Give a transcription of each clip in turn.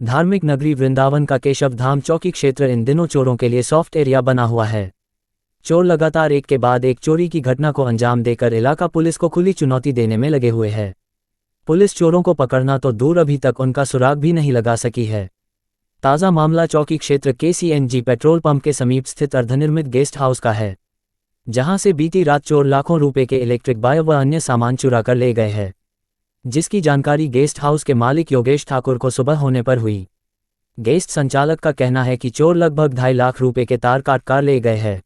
धार्मिक नगरी वृंदावन का केशव धाम चौकी क्षेत्र इन दिनों चोरों के लिए सॉफ्ट एरिया बना हुआ है। चोर लगातार एक के बाद एक चोरी की घटना को अंजाम देकर इलाका पुलिस को खुली चुनौती देने में लगे हुए है। पुलिस चोरों को पकड़ना तो दूर अभी तक उनका सुराग भी नहीं लगा सकी है। ताज़ा मामला चौकी क्षेत्र के सीएनजी पेट्रोल पंप के समीप स्थित अर्धनिर्मित गेस्ट हाउस का है, जहां से बीती रात चोर लाखों रुपए के इलेक्ट्रिक बाइक व अन्य सामान चुरा कर ले गए हैं, जिसकी जानकारी गेस्ट हाउस के मालिक योगेश ठाकुर को सुबह होने पर हुई। गेस्ट संचालक का कहना है कि चोर लगभग 2.5 लाख रुपए के तार काट कर ले गए हैं।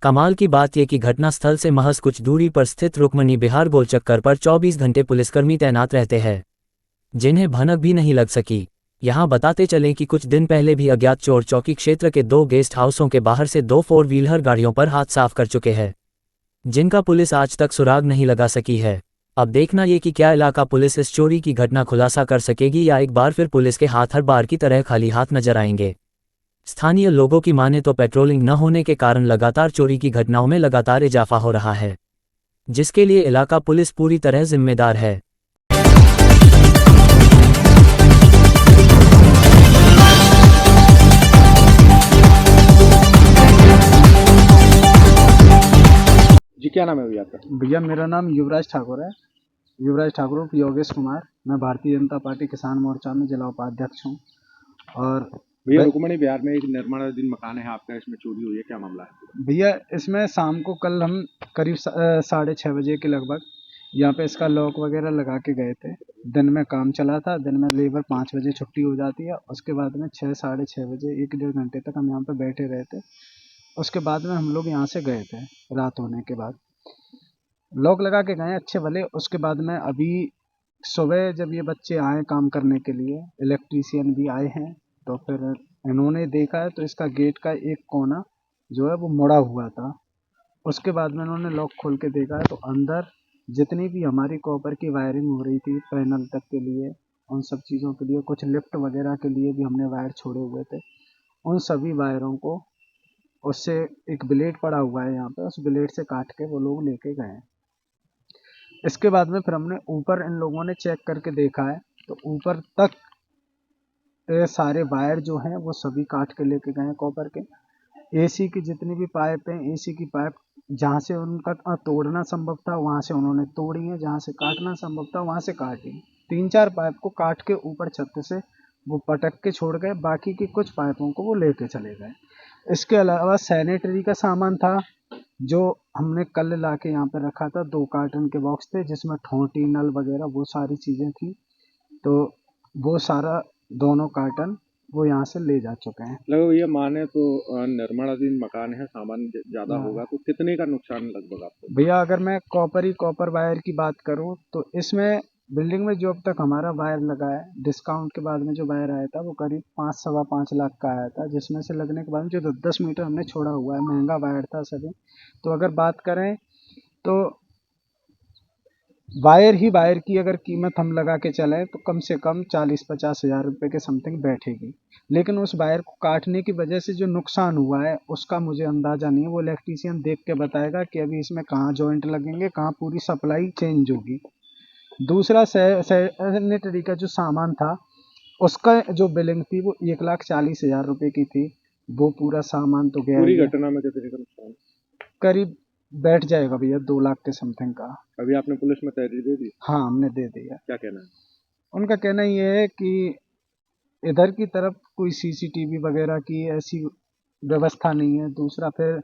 कमाल की बात यह कि घटनास्थल से महज कुछ दूरी पर स्थित रुक्मणी बिहार गोलचक्कर पर 24 घंटे पुलिसकर्मी तैनात रहते हैं, जिन्हें भनक भी नहीं लग सकी। यहां बताते चलें कि कुछ दिन पहले भी अज्ञात चोर चौकी क्षेत्र के 2 गेस्ट हाउसों के बाहर से 2 4 व्हीलर गाड़ियों पर हाथ साफ कर चुके हैं, जिनका पुलिस आज तक सुराग नहीं लगा सकी है। अब देखना ये कि क्या इलाका पुलिस इस चोरी की घटना खुलासा कर सकेगी या एक बार फिर पुलिस के हाथ हर बार की तरह खाली हाथ नजर आएंगे। स्थानीय लोगों की माने तो पेट्रोलिंग न होने के कारण लगातार चोरी की घटनाओं में लगातार इजाफा हो रहा है, जिसके लिए इलाका पुलिस पूरी तरह जिम्मेदार है। जी, क्या नाम है भैया आपका? भैया मेरा नाम युवराज ठाकुर है। युवराज ठाकुर उर्फ योगेश कुमार। मैं भारतीय जनता पार्टी किसान मोर्चा में जिला उपाध्यक्ष हूँ। और भैया रुक्मणी बिहार में एक निर्माणाधीन मकान है आपका, इसमें चोरी हुई है, क्या मामला है? भैया इसमें शाम को कल हम करीब 6:30 बजे के लगभग यहाँ पे इसका लॉक वगैरह लगा के गए थे। दिन में काम चला था, दिन में लेबर 5 बजे छुट्टी हो जाती है। उसके बाद में 6 साढ़े 6 बजे 1 डेढ़ घंटे तक हम यहाँ पे बैठे रहे थे। उसके बाद में हम लोग यहाँ से गए थे। रात होने के बाद लॉक लगा के गए अच्छे भले। उसके बाद में अभी सुबह जब ये बच्चे आए काम करने के लिए, इलेक्ट्रीशियन भी आए हैं, तो फिर इन्होंने देखा है तो इसका गेट का एक कोना जो है वो मुड़ा हुआ था। उसके बाद में इन्होंने लॉक खोल के देखा है तो अंदर जितनी भी हमारी कॉपर की वायरिंग हो रही थी पैनल तक के लिए, उन सब चीज़ों के लिए, कुछ लिफ्ट वगैरह के लिए भी हमने वायर छोड़े हुए थे, उन सभी वायरों को उससे एक ब्लेड पड़ा हुआ है यहाँ पे, उस ब्लेड से काट के वो लोग लेके गए हैं। इसके बाद में फिर हमने ऊपर इन लोगों ने चेक करके देखा है तो ऊपर तक ये सारे वायर जो हैं वो सभी काट के लेके गए हैं कॉपर के। एसी की जितनी भी पाइप हैं, एसी की पाइप जहाँ से उनका तोड़ना संभव था वहाँ से उन्होंने तोड़ी है, जहाँ से काटना संभव था वहाँ से काटी। 3-4 पाइप को काट के ऊपर छत से वो पटक के छोड़ गए, बाकी की कुछ पाइपों को वो लेके चले गए। इसके अलावा सैनिटरी का सामान था जो हमने कल ला के यहाँ पे रखा था। 2 कार्टन के बॉक्स थे जिसमें ठोंटी नल वगैरह वो सारी चीज़ें थी, तो वो सारा दोनों कार्टन वो यहाँ से ले जा चुके हैं। लगभग भैया माने तो निर्माणाधीन मकान है, सामान ज्यादा होगा, तो कितने का नुकसान लगभग आपको? भैया अगर मैं कॉपर वायर की बात करूँ तो इसमें बिल्डिंग में जो अब तक हमारा वायर लगा है, डिस्काउंट के बाद में जो वायर आया था वो करीब 5-5.25 लाख का आया था, जिसमें से लगने के बाद में जो 10-10 मीटर हमने छोड़ा हुआ है, महंगा वायर था सभी। तो अगर बात करें तो वायर की अगर कीमत हम लगा के चलें तो कम से कम 40-50 हज़ार रुपये के समथिंग बैठेगी। लेकिन उस वायर को काटने की वजह से जो नुकसान हुआ है उसका मुझे अंदाज़ा नहीं है, वो इलेक्ट्रीशियन देख के बताएगा कि अभी इसमें कहाँ जॉइंट लगेंगे, कहाँ पूरी सप्लाई चेंज होगी। दूसरा सैनिटरी का जो सामान था उसका जो बिलिंग थी वो 1,40,000 रुपये की थी। वो पूरा सामान तो गया पूरी ही है। घटना में कितने का नुकसान? करीब बैठ जाएगा भैया 2 लाख के समथिंग का। अभी आपने पुलिस में तहरीर दे दी? हाँ हमने दे दिया। क्या कहना है? उनका कहना ये है कि इधर की तरफ कोई सीसीटीवी वगैरह की ऐसी व्यवस्था नहीं है। दूसरा फिर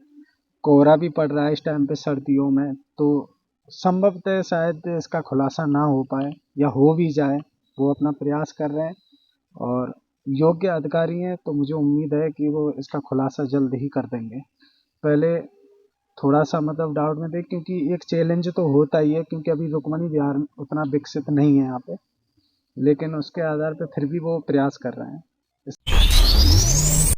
कोहरा भी पड़ रहा है इस टाइम पे सर्दियों में, तो संभवतः शायद इसका खुलासा ना हो पाए या हो भी जाए। वो अपना प्रयास कर रहे हैं और योग्य अधिकारी हैं, तो मुझे उम्मीद है कि वो इसका खुलासा जल्द ही कर देंगे। पहले थोड़ा सा मतलब डाउट में थे क्योंकि एक चैलेंज तो होता ही है, क्योंकि अभी रुक्मणी बिहार उतना विकसित नहीं है यहाँ पे, लेकिन उसके आधार पे फिर भी वो प्रयास कर रहे हैं।